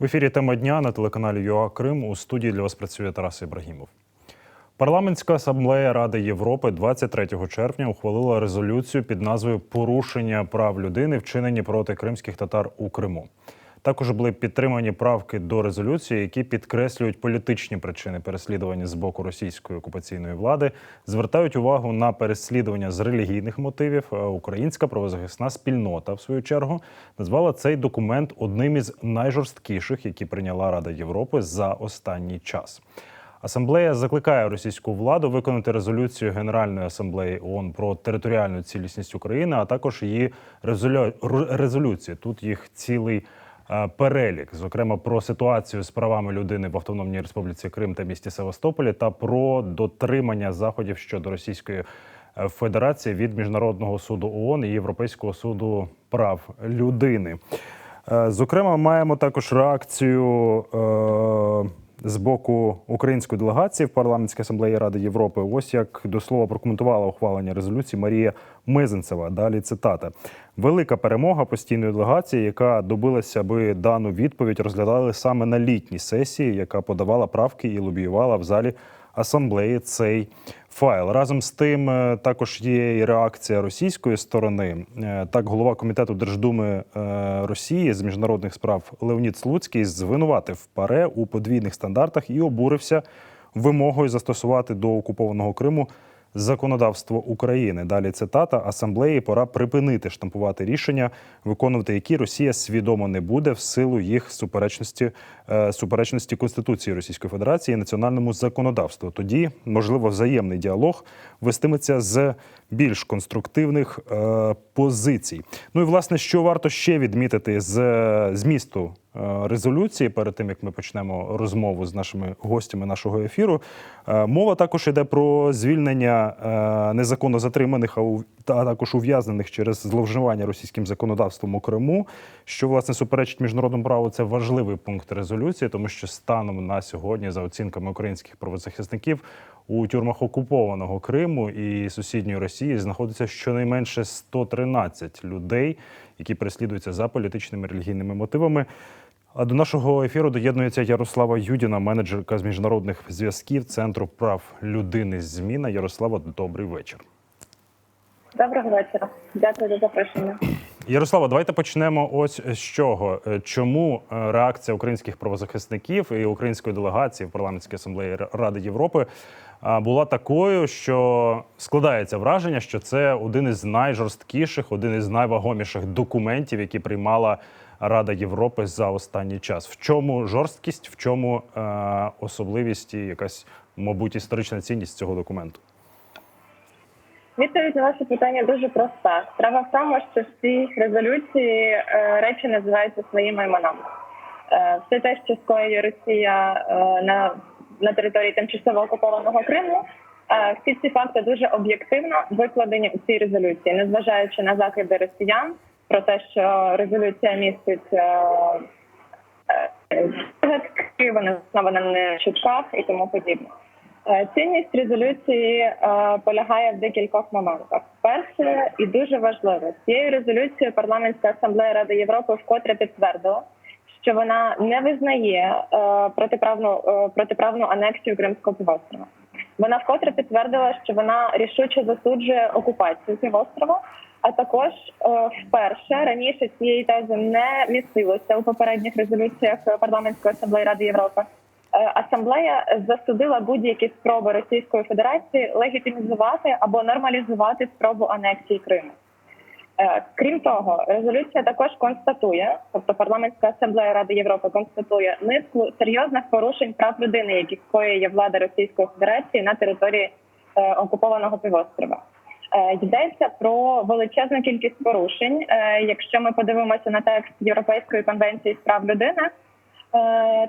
В ефірі «Тема дня» на телеканалі ЮА Крим. У студії для вас працює Тарас Ібрагімов. Парламентська асамблея Ради Європи 23 червня ухвалила резолюцію під назвою «Порушення прав людини, вчинені проти кримських татар у Криму». Також були підтримані правки до резолюції, які підкреслюють політичні причини переслідування з боку російської окупаційної влади, звертають увагу на переслідування з релігійних мотивів. Українська правозахисна спільнота, в свою чергу, назвала цей документ одним із найжорсткіших, які прийняла Рада Європи за останній час. Асамблея закликає російську владу виконати резолюцію Генеральної асамблеї ООН про територіальну цілісність України, а також її резолюції. Тут їх цілий перелік, зокрема про ситуацію з правами людини в Автономній Республіці Крим та місті Севастополі та про дотримання заходів щодо Російської Федерації від Міжнародного суду ООН і Європейського суду прав людини. Зокрема, маємо також реакцію з боку української делегації в Парламентській асамблеї Ради Європи. Ось як до слова прокоментувала ухвалення резолюції Марія Мезенцева. Далі цитата. «Велика перемога постійної делегації, яка добилася, аби дану відповідь розглядали саме на літній сесії, яка подавала правки і лобіювала в залі асамблеї цей файл». Разом з тим, також є і реакція російської сторони. Так, голова Комітету Держдуми Росії з міжнародних справ Леонід Слуцький звинуватив ПАРЕ у подвійних стандартах і обурився вимогою застосувати до окупованого Криму законодавство України. Далі цитата. «Асамблеї пора припинити штампувати рішення, виконувати які Росія свідомо не буде в силу їх суперечності Конституції Російської Федерації і національному законодавству. Тоді, можливо, взаємний діалог вестиметься з більш конструктивних позицій». Ну і, власне, що варто ще відмітити з змісту резолюції, перед тим, як ми почнемо розмову з нашими гостями нашого ефіру. Мова також йде про звільнення незаконно затриманих, а також ув'язнених через зловживання російським законодавством у Криму, що, власне, суперечить міжнародному праву. Це важливий пункт резолюції, тому що станом на сьогодні, за оцінками українських правозахисників, у тюрмах окупованого Криму і сусідньої Росії знаходиться щонайменше 113 людей, які переслідуються за політичними і релігійними мотивами. А до нашого ефіру доєднується Ярослава Юдіна, менеджерка з міжнародних зв'язків Центру прав людини «Зміна». Ярослава, добрий вечір. Доброго вечора. Дякую за запрошення. Ярослава, давайте почнемо ось з чого. Чому реакція українських правозахисників і української делегації в Парламентській асамблеї Ради Європи була такою, що складається враження, що це один із найжорсткіших, один із найвагоміших документів, які приймала Рада Європи за останній час. В чому жорсткість, в чому особливість і якась, мабуть, історична цінність цього документу? Відповідь на ваше питання дуже проста. Справа в тому, що в цій резолюції речі називаються своїми іменами. Все те, що скоює Росія на території тимчасово окупованого Криму, всі ці факти дуже об'єктивно викладені у цій резолюції, незважаючи на закиди росіян про те, що резолюція містить вона основана на чутках і тому подібне. Цінність резолюції полягає в декількох моментах. Перше і дуже важливе, цією резолюцією Парламентська асамблея Ради Європи вкотре підтвердила, що вона не визнає протиправну анексію Кримського півострова. Вона вкотре підтвердила, що вона рішуче засуджує окупацію півострова, а також вперше раніше цієї тези не містилося у попередніх резолюціях Парламентської асамблеї Ради Європи. Асамблея засудила будь-які спроби Російської Федерації легітимізувати або нормалізувати спробу анексії Криму. Крім того, резолюція також констатує, тобто Парламентська асамблея Ради Європи констатує низку серйозних порушень прав людини, які скоює влада Російської Федерації на території окупованого півострова. Йдеться про величезну кількість порушень. Якщо ми подивимося на текст Європейської конвенції з прав людини,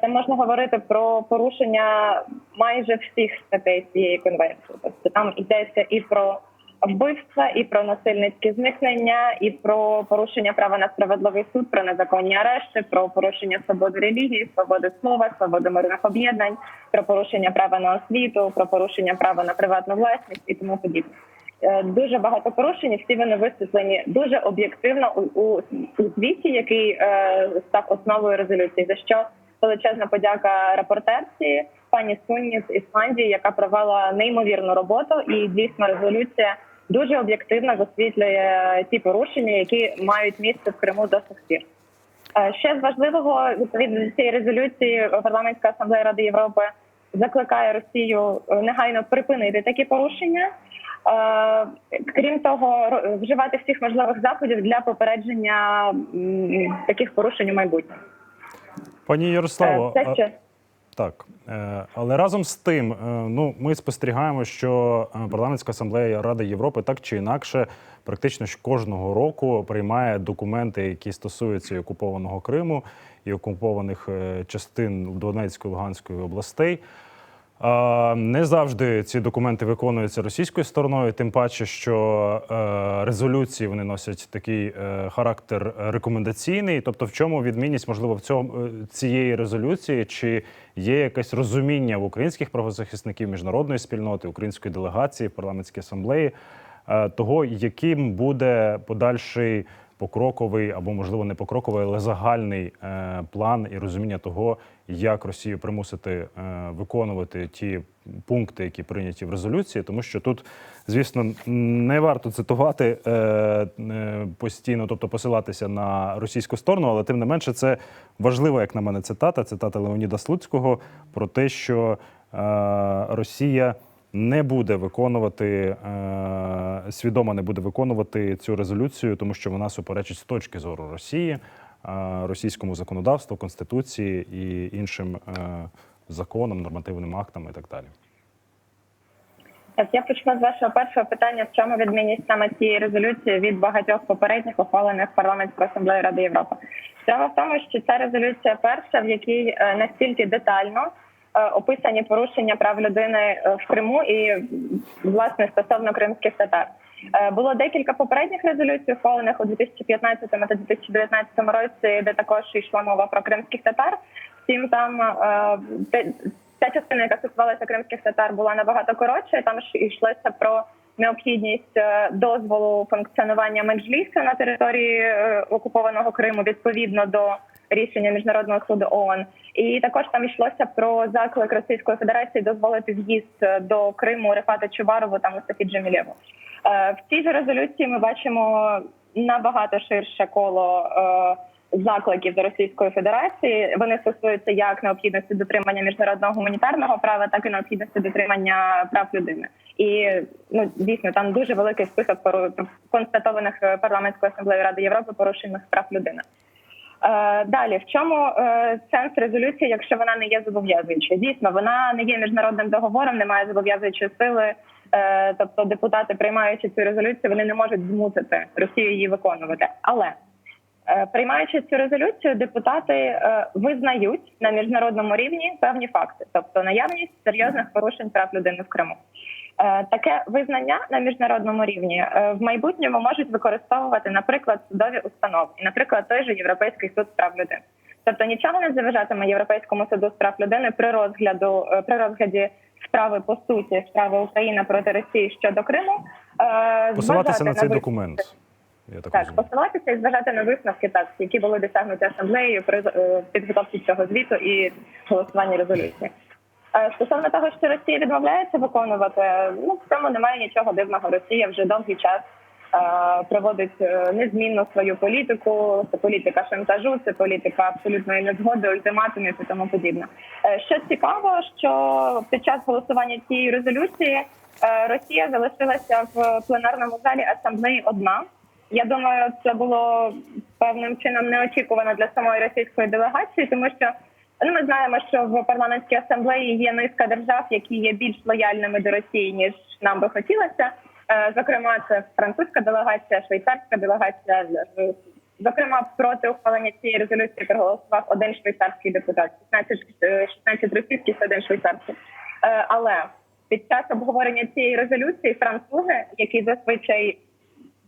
там можна говорити про порушення майже всіх статей цієї конвенції. Тобто там йдеться і про вбивства, і про насильницькі зникнення, і про порушення права на справедливий суд, про незаконні арешти, про порушення свободи релігії, свободи слова, свободи мирних об'єднань, про порушення права на освіту, про порушення права на приватну власність і тому подібне. Дуже багато порушень, всі вони висвітлені дуже об'єктивно у звіті, який став основою резолюції, за що величезна подяка репортерці пані Сунні з Ісландії, яка провела неймовірну роботу, і дійсно резолюція дуже об'єктивно висвітлює ті порушення, які мають місце в Криму до сих пір. Ще з важливого, відповідно до цієї резолюції, Парламентська асамблея Ради Європи закликає Росію негайно припинити такі порушення. Крім того, вживати всіх можливих заходів для попередження таких порушень у майбутньому. Пані Ярославо, Це ще... так, але разом з тим, ми спостерігаємо, що Парламентська асамблея Ради Європи так чи інакше практично кожного року приймає документи, які стосуються і окупованого Криму, і окупованих частин Донецької, Луганської областей. Не завжди ці документи виконуються російською стороною, тим паче, що резолюції вони носять такий характер рекомендаційний. Тобто в чому відмінність, можливо, цієї резолюції? Чи є якесь розуміння в українських правозахисників, міжнародної спільноти, української делегації, парламентській асамблеї того, яким буде подальший покроковий або, можливо, не покроковий, але загальний план і розуміння того, як Росію примусити виконувати ті пункти, які прийняті в резолюції, тому що тут, звісно, не варто цитувати постійно, тобто посилатися на російську сторону, але тим не менше це важлива, як на мене, цитата Леоніда Слуцького про те, що Росія не буде виконувати, свідомо не буде виконувати цю резолюцію, тому що вона суперечить з точки зору Росії, російському законодавству, Конституції і іншим законам, нормативним актам і так далі. Так, я почну з вашого першого питання, в чому відмінність саме цієї резолюції від багатьох попередніх ухвалених Парламентською асамблеєю Ради Європи. Справа в тому, що ця резолюція перша, в якій настільки детально описані порушення прав людини в Криму і, власне, стосовно кримських татар. Було декілька попередніх резолюцій, ухвалених у 2015 та 2019 році, де також йшла мова про кримських татар. Втім, там ця частина, яка стосувалася кримських татар, була набагато коротша. Там ж йшлося про необхідність дозволу функціонування меджлісу на території окупованого Криму відповідно до рішення Міжнародного суду ООН. І також там йшлося про заклик Російської Федерації дозволити в'їзд до Криму Рефата Чубарову та Мустафі Джемілєву. В цій же резолюції ми бачимо набагато ширше коло закликів до Російської Федерації. Вони стосуються як необхідності дотримання міжнародного гуманітарного права, так і необхідності дотримання прав людини. І, дійсно, там дуже великий список констатованих Парламентською асамблеєю Ради Європи порушених прав людини. Далі, в чому сенс резолюції, якщо вона не є зобов'язуючою? Дійсно, вона не є міжнародним договором, не має зобов'язуючої сили, тобто депутати, приймаючи цю резолюцію, вони не можуть змусити Росію її виконувати. Але, приймаючи цю резолюцію, депутати визнають на міжнародному рівні певні факти, тобто наявність серйозних порушень прав людини в Криму. Таке визнання на міжнародному рівні в майбутньому можуть використовувати, наприклад, судові установи, наприклад, той же Європейський суд з прав людини. Тобто нічого не заважатиме Європейському суду з прав людини при розгляді справи по суті, справи України проти Росії щодо Криму. Посилатися на цей документ. Так, посилатися і зважати на висновки, які були досягнуті асамблеєю при підготовці цього звіту і голосуванні резолюції. Стосовно того, що Росія відмовляється виконувати, в цьому немає нічого дивного. Росія вже довгий час проводить незмінну свою політику. Це політика шантажу, це політика абсолютної незгоди, ультиматумів і тому подібне. Що цікаво, що під час голосування цієї резолюції Росія залишилася в пленарному залі асамблеї одна. Я думаю, це було певним чином неочікувано для самої російської делегації, тому що ми знаємо, що в парламентській асамблеї є низка держав, які є більш лояльними до Росії, ніж нам би хотілося. Зокрема, це французька делегація, швейцарська делегація. Зокрема, проти ухвалення цієї резолюції проголосував один швейцарський депутат, 16 російських, один швейцарський. Але під час обговорення цієї резолюції французи, які зазвичай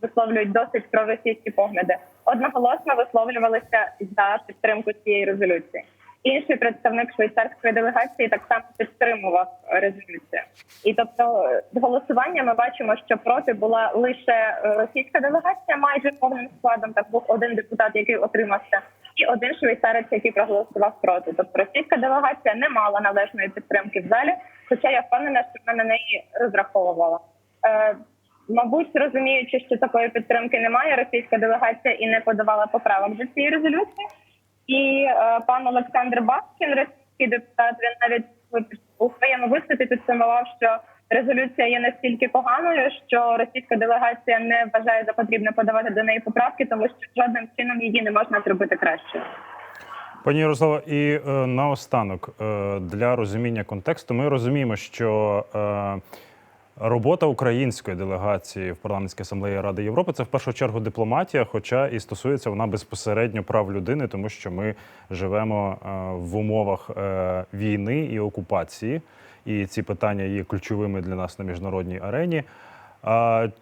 висловлюють досить проросійські погляди, одноголосно висловлювалися за підтримку цієї резолюції. Інший представник швейцарської делегації так само підтримував резолюцію. І тобто з голосування ми бачимо, що проти була лише російська делегація майже повним складом, так був один депутат, який отримався. і один швейцарець, який проголосував проти. Тобто російська делегація не мала належної підтримки в залі, хоча я впевнена, що вона на неї розраховувала. Мабуть, розуміючи, що такої підтримки немає, російська делегація і не подавала поправок до цієї резолюції. І пан Олександр Бабкін, російський депутат, він навіть у своєму виступі підсумував, що резолюція є настільки поганою, що російська делегація не вважає за потрібне подавати до неї поправки, тому що жодним чином її не можна зробити кращою. Пані Ярослава, і наостанок, для розуміння контексту, ми розуміємо, що робота української делегації в Парламентській асамблеї Ради Європи – це в першу чергу дипломатія, хоча і стосується вона безпосередньо прав людини, тому що ми живемо в умовах війни і окупації, і ці питання є ключовими для нас на міжнародній арені.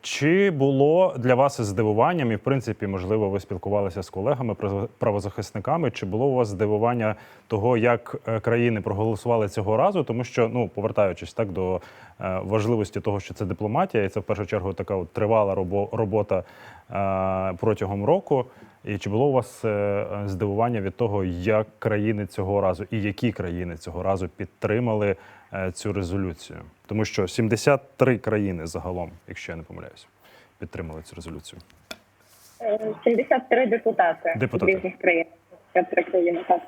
Чи було для вас здивуванням, і в принципі, можливо, ви спілкувалися з колегами, правозахисниками, чи було у вас здивування того, як країни проголосували цього разу? Тому що, повертаючись так до важливості того, що це дипломатія, і це в першу чергу така от тривала робота протягом року. І чи було у вас здивування від того, як країни цього разу і які країни цього разу підтримали цю резолюцію? Тому що 73 країни загалом, якщо я не помиляюсь, підтримали цю резолюцію. 73 депутати. З різних країн. 73 країни, так.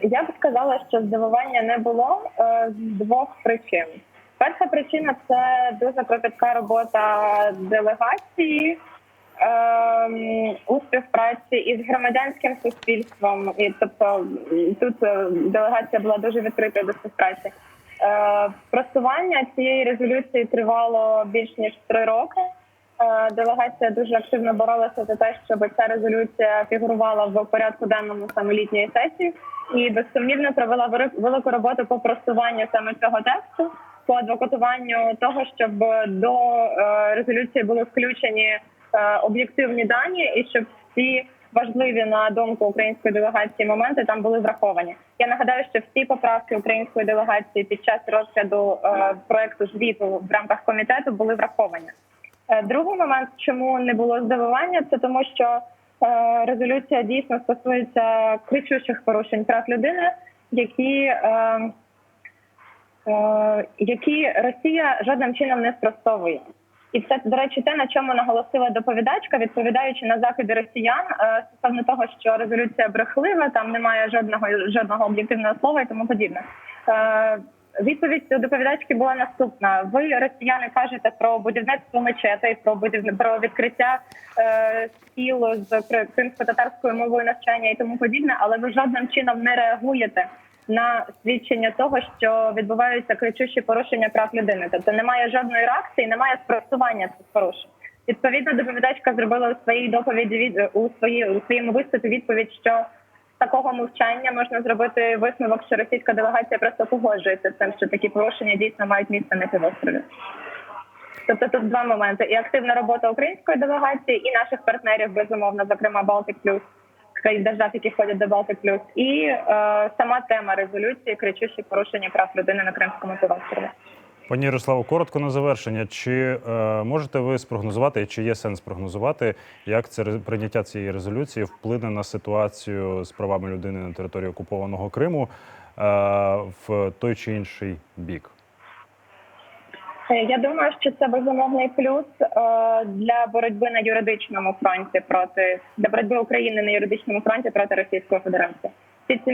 Я б сказала, що здивування не було з двох причин. Перша причина – це дуже кропітка робота делегації у співпраці із громадянським суспільством. І, тобто тут делегація була дуже відкрита до співпраці. Просування цієї резолюції тривало більш ніж 3 роки. Делегація дуже активно боролася за те, щоб ця резолюція фігурувала в порядку денному саме літньої сесії, і безсумнівно провела велику роботу по просуванню саме цього тексту, по адвокатуванню того, щоб до резолюції були включені об'єктивні дані і щоб всі важливі, на думку української делегації, моменти там були враховані. Я нагадаю, що всі поправки української делегації під час розгляду проекту звіту в рамках комітету були враховані. Другий момент, чому не було здивування, це тому, що резолюція дійсно стосується кричущих порушень прав людини, які Росія жодним чином не спростовує. І це, до речі, те, на чому наголосила доповідачка, відповідаючи на закиди росіян стосовно того, що резолюція брехлива, там немає жодного об'єктивного слова і тому подібне. Відповідь доповідачки була наступна. Ви, росіяни, кажете про будівництво мечетей, про відкриття шкіл з кримсько-татарською мовою навчання і тому подібне, але ви жодним чином не реагуєте на свідчення того, що відбуваються кричущі порушення прав людини. Тобто немає жодної реакції, немає спростування цих порушень. Відповідно, доповідачка зробила у своїй доповіді у своєму виступі відповідь, що з такого мовчання можна зробити висновок, що російська делегація просто погоджується з тим, що такі порушення дійсно мають місце на півострові. Тобто тут два моменти: і активна робота української делегації, і наших партнерів, безумовно, зокрема Балтик Плюс, країн держав, які входять до Балтик Плюс, і сама тема резолюції кричущі порушення прав людини на Кримському півострові. Пані Ярославо, коротко на завершення. Чи можете ви спрогнозувати, чи є сенс прогнозувати, як прийняття цієї резолюції вплине на ситуацію з правами людини на території окупованого Криму в той чи інший бік? Я думаю, що це безумовний плюс для боротьби на юридичному фронті для боротьби України на юридичному фронті проти Російської Федерації. Всі ці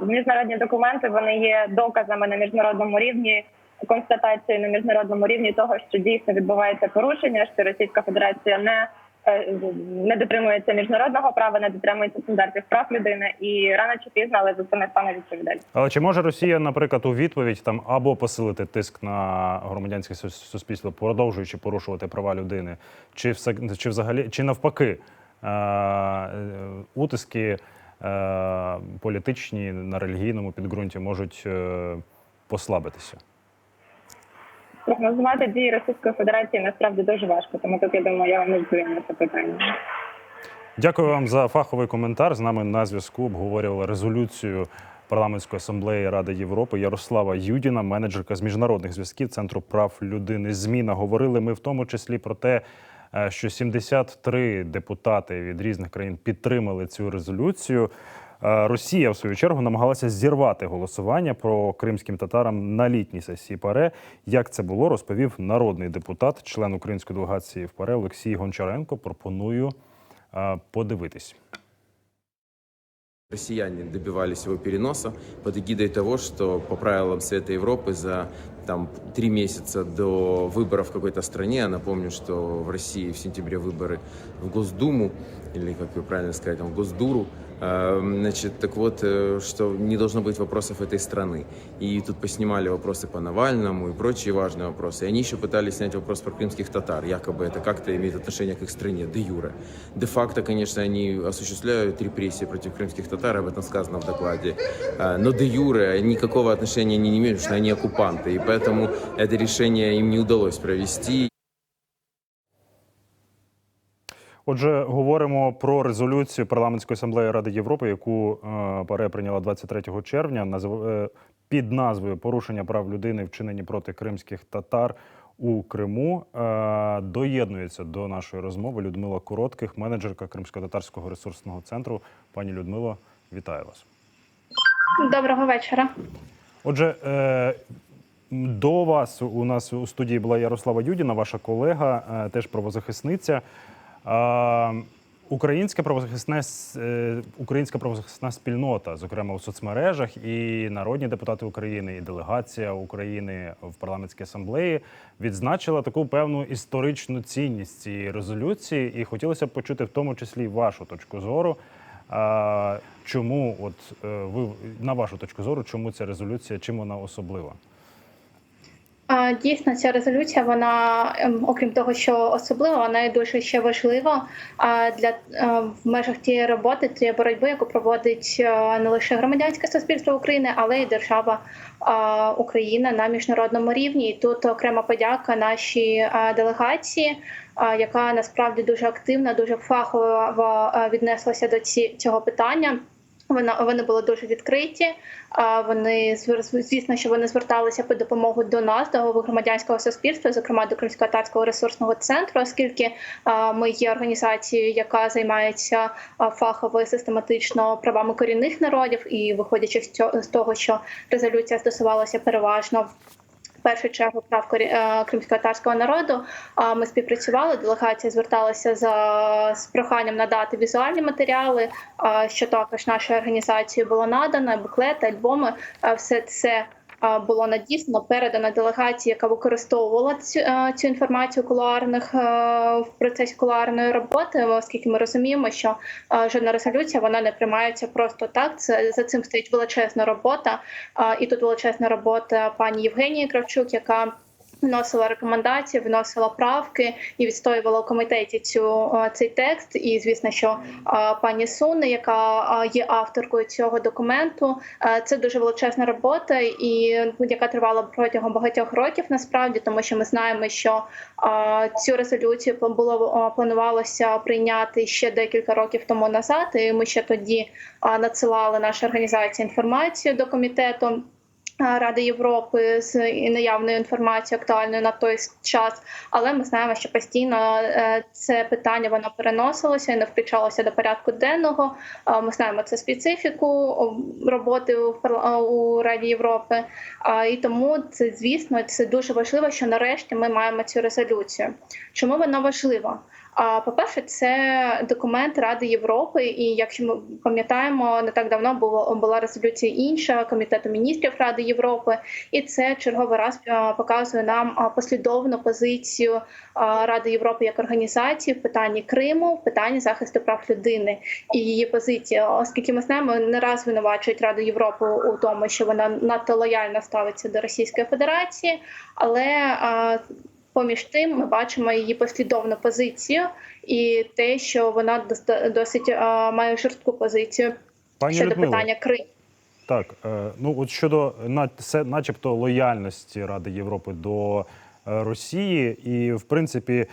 міжнародні документи, вони є доказами на міжнародному рівні, констатації на міжнародному рівні того, що дійсно відбувається порушення, що Російська Федерація не дотримується міжнародного права, не дотримується стандартів прав людини, і рано чи пізно, але за це не стане відповідальність. Але чи може Росія, наприклад, у відповідь там або посилити тиск на громадянське суспільство, продовжуючи порушувати права людини, чи взагалі, чи навпаки, утиски політичні на релігійному підґрунті можуть послабитися? Прогнозувати дії Російської Федерації насправді дуже важко, тому тут, я думаю, я вам не відповім на це питання. Дякую вам за фаховий коментар. З нами на зв'язку обговорювала резолюцію Парламентської асамблеї Ради Європи Ярослава Юдіна, менеджерка з міжнародних зв'язків Центру прав людини. Зміна. Говорили ми в тому числі про те, що 73 депутати від різних країн підтримали цю резолюцію. Росія, в свою чергу, намагалася зірвати голосування про кримським татарам на літній сесії ПАРЕ. Як це було, розповів народний депутат, член української делегації в ПАРЕ Олексій Гончаренко. Пропоную подивитись. Россияне добивались его переноса под эгидой того, что по правилам Совета Европы за 3 месяца до выборов в какой-то стране, а напомню, что в России в сентябре выборы в Госдуму, или, как вы правильно сказать, в Госдуру, значит, так вот, что не должно быть вопросов этой страны. И тут поснимали вопросы по Навальному и прочие важные вопросы. И они еще пытались снять вопрос про крымских татар. Якобы это как-то имеет отношение к их стране, де юре. Де-факто, конечно, они осуществляют репрессии против крымских татар, об этом сказано в докладе. Но де юре никакого отношения они не имеют, потому что они оккупанты. И поэтому это решение им не удалось провести. Отже, говоримо про резолюцію Парламентської асамблеї Ради Європи, яку ПАРЕ прийняла 23 червня під назвою «Порушення прав людини, вчинені проти кримських татар у Криму». Доєднується до нашої розмови Людмила Коротких, менеджерка Кримсько-татарського ресурсного центру. Пані Людмило, вітаю вас. Доброго вечора. Отже, до вас у нас у студії була Ярослава Юдіна, ваша колега, теж правозахисниця. Українська правозахисна спільнота, зокрема у соцмережах, і народні депутати України, і делегація України в парламентській асамблеї відзначила таку певну історичну цінність цієї резолюції. І хотілося б почути в тому числі вашу точку зору. Чому, на вашу точку зору, чому ця резолюція, чим вона особлива? Дійсно, ця резолюція, вона, окрім того, що особлива, вона і дуже ще важлива в межах тієї роботи, тієї боротьби, яку проводить не лише громадянське суспільство України, але й держава Україна на міжнародному рівні. І тут окрема подяка нашій делегації, яка насправді дуже активно, дуже фахово віднеслася до цього питання. Вони були дуже відкриті. Звісно, що вони зверталися по допомогу до нас, до громадянського суспільства, зокрема до Кримсько-татарського ресурсного центру, оскільки ми є організацією, яка займається фахово і систематично правами корінних народів, і виходячи з того, що резолюція стосувалася переважно в першу чергу прав кримськотатарського народу, ми співпрацювали, делегація зверталася з проханням надати візуальні матеріали, що також нашою організацією було надано, буклети, альбоми, все це було надіслано, передано делегації, яка використовувала цю інформацію в процесі кулуарної роботи, оскільки ми розуміємо, що жодна резолюція вона не приймається просто так. За цим стоїть величезна робота, і тут величезна робота пані Євгенії Кравчук, яка вносила рекомендації, вносила правки і відстоювала у комітеті цей текст. І, звісно, що пані Суни, яка є авторкою цього документу, це дуже величезна робота, і яка тривала протягом багатьох років насправді, тому що ми знаємо, що цю резолюцію планувалося прийняти ще декілька років тому назад, і ми ще тоді надсилали наша організація інформацію до комітету Ради Європи з наявною інформацією актуальною на той час, але ми знаємо, що постійно це питання воно переносилося і не включалося до порядку денного. Ми знаємо це специфіку роботи у Раді Європи, і тому це, звісно, це дуже важливо, що нарешті ми маємо цю резолюцію. Чому вона важлива? По-перше, це документ Ради Європи, і якщо ми пам'ятаємо, не так давно була резолюція інша Комітету міністрів Ради Європи, і це черговий раз показує нам послідовну позицію Ради Європи як організації в питанні Криму, в питанні захисту прав людини і її позиції. Оскільки ми знаємо, не раз звинувачують Раду Європи у тому, що вона надто лояльно ставиться до Російської Федерації, але поміж тим, ми бачимо її послідовну позицію і те, що вона досить має жорстку позицію щодо питання Криму. Так, от щодо начебто лояльності Ради Європи до Росії і, в принципі,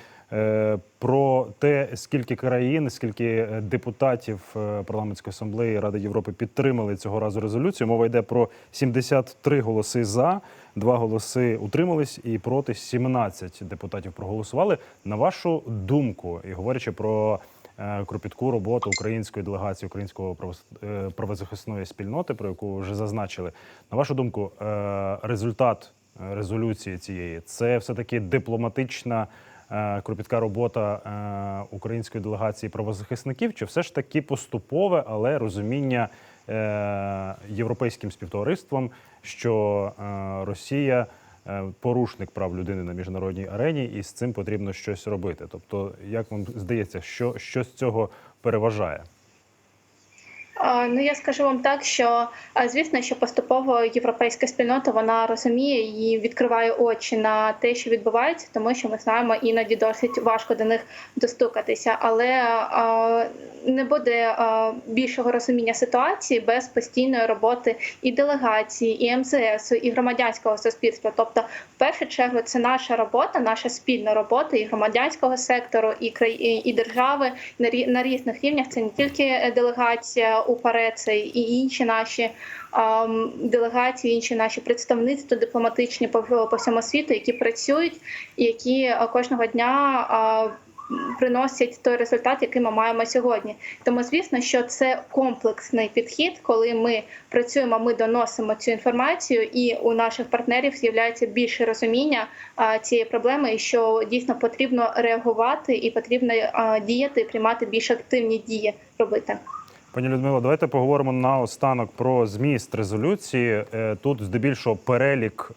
про те, скільки країн, скільки депутатів Парламентської асамблеї Ради Європи підтримали цього разу резолюцію. Мова йде про 73 голоси «за», 2 голоси утримались і проти 17 депутатів проголосували. На вашу думку, і говорячи про кропітку роботу української делегації, українського правозахисної спільноти, про яку вже зазначили, на вашу думку, результат резолюції цієї – це все-таки дипломатична кропітка робота української делегації правозахисників, чи все ж таки поступове, але розуміння європейським співтовариством, що Росія порушник прав людини на міжнародній арені, і з цим потрібно щось робити? Тобто, як вам здається, що з цього переважає? Ну, я скажу вам так, що, звісно, що поступово європейська спільнота, вона розуміє і відкриває очі на те, що відбувається, тому що ми знаємо, іноді досить важко до них достукатися. Але не буде більшого розуміння ситуації без постійної роботи і делегації, і МЗС, і громадянського суспільства. Тобто, в першу чергу, це наша робота, наша спільна робота і громадянського сектору, і держави на різних рівнях. Це не тільки делегація УПАРЕ, це і інші наші делегації, інші наші представництва дипломатичні по всьому світу, які працюють, які кожного дня приносять той результат, який ми маємо сьогодні. Тому, звісно, що це комплексний підхід, коли ми працюємо, ми доносимо цю інформацію, і у наших партнерів з'являється більше розуміння цієї проблеми, і що дійсно потрібно реагувати, і потрібно діяти, приймати більш активні дії робити. Пані Людмило, давайте поговоримо наостанок про зміст резолюції. Тут здебільшого перелік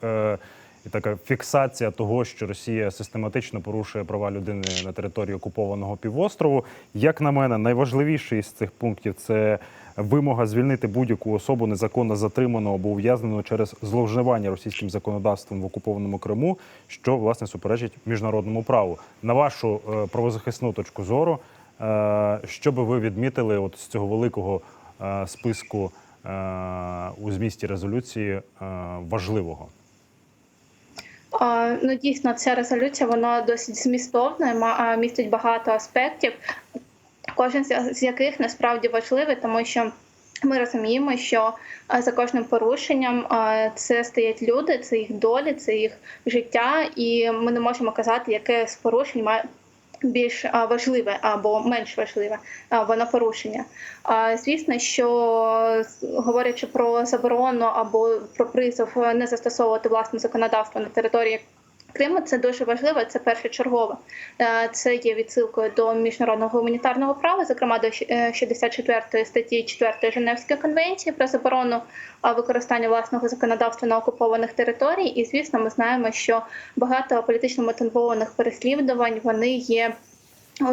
і така фіксація того, що Росія систематично порушує права людини на території окупованого півострову. Як на мене, найважливіший з цих пунктів – це вимога звільнити будь-яку особу незаконно затриману або ув'язнену через зловживання російським законодавством в окупованому Криму, що, власне, суперечить міжнародному праву. На вашу правозахисну точку зору, що би ви відмітили от з цього великого списку у змісті резолюції важливого? Ну, дійсно, ця резолюція, вона досить змістовна, містить багато аспектів, кожен з яких насправді важливий, тому що ми розуміємо, що за кожним порушенням це стоять люди, це їх долі, це їх життя, і ми не можемо казати, яке з порушень має більш важливе або менш важливе воно порушення. Звісно, що говорячи про заборону або про призов не застосовувати власне законодавство на території Криму, це дуже важливо, це першочергово. Це є відсилкою до міжнародного гуманітарного права, зокрема до 64 статті 4 Женевської конвенції про заборону використання власного законодавства на окупованих територіях. І, звісно, ми знаємо, що багато політично мотивованих переслідувань, вони є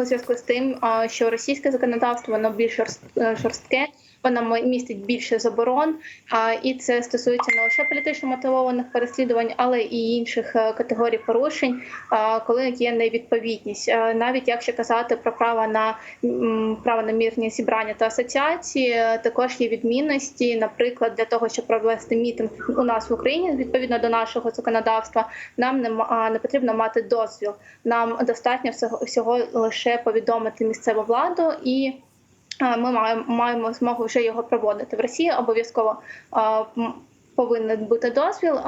у зв'язку з тим, що російське законодавство, воно більш жорстке, вона містить більше заборон, і це стосується не лише політично мотивованих переслідувань, але і інших категорій порушень, коли є невідповідність. Навіть якщо казати про право на мирні зібрання та асоціації, також є відмінності. Наприклад, для того, щоб провести мітинг у нас в Україні, відповідно до нашого законодавства, нам не потрібно мати дозвіл. Нам достатньо всього лише повідомити місцеву владу, і ми маємо змогу вже його проводити. В Росії обов'язково повинен бути дозвіл,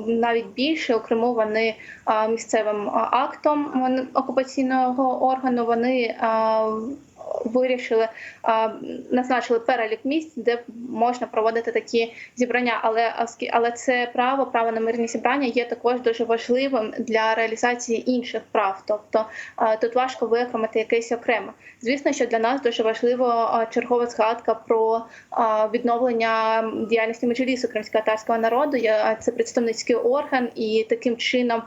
навіть більше. У Криму вони місцевим актом окупаційного органу вони вирішили, назначили перелік місць, де можна проводити такі зібрання. Але це право на мирні зібрання є також дуже важливим для реалізації інших прав. Тобто тут важко виокремити якесь окремо. Звісно, що для нас дуже важливо чергова згадка про відновлення діяльності Меджлісу кримськотатарського народу. Це представницький орган, і таким чином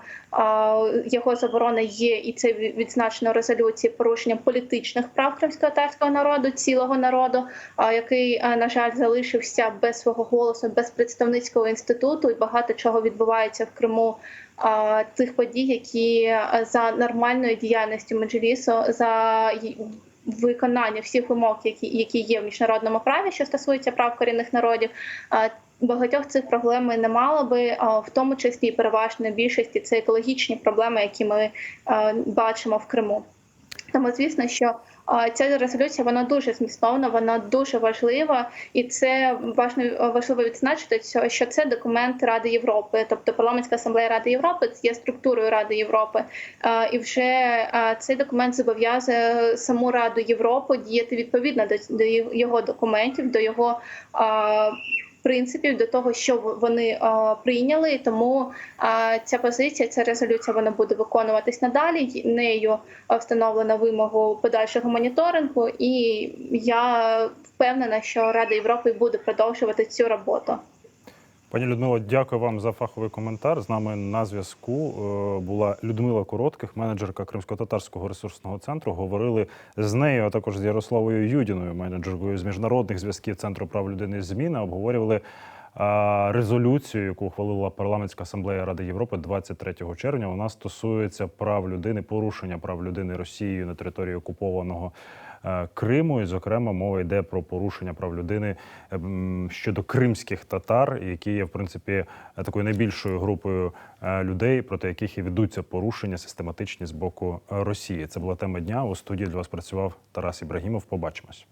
його заборона є, і це відзначено в резолюції, порушенням політичних прав кримськотатарського народу, цілого народу, який, на жаль, залишився без свого голосу, без представницького інституту, і багато чого відбувається в Криму, тих подій, які за нормальною діяльністю Меджлісу, за виконання всіх вимог, які є в міжнародному праві, що стосується прав корінних народів, багатьох цих проблем не мало би, в тому числі і переважної більшості це екологічні проблеми, які ми бачимо в Криму. Тому, звісно, що ця резолюція вона дуже змістовна, вона дуже важлива, і це важливо відзначити, що це документ Ради Європи, тобто парламентська асамблея Ради Європи є структурою Ради Європи, і вже цей документ зобов'язує саму Раду Європи діяти відповідно до його документів, до його принципів, до того, що вони прийняли. Тому ця позиція, ця резолюція, вона буде виконуватись надалі. Нею встановлено вимогу подальшого моніторингу, і я впевнена, що Рада Європи буде продовжувати цю роботу. Пані Людмило, дякую вам за фаховий коментар. З нами на зв'язку була Людмила Коротких, менеджерка Кримсько-татарського ресурсного центру. Говорили з нею, а також з Ярославою Юдіною, менеджеркою з міжнародних зв'язків Центру прав людини «Зміна». Обговорювали резолюцію, яку ухвалила Парламентська асамблея Ради Європи 23 червня. Вона стосується прав людини, порушення прав людини Росією на території окупованого Криму. І, зокрема, мова йде про порушення прав людини щодо кримських татар, які є, в принципі, такою найбільшою групою людей, проти яких і ведуться порушення систематичні з боку Росії. Це була тема дня. У студії для вас працював Тарас Ібрагімов. Побачимось.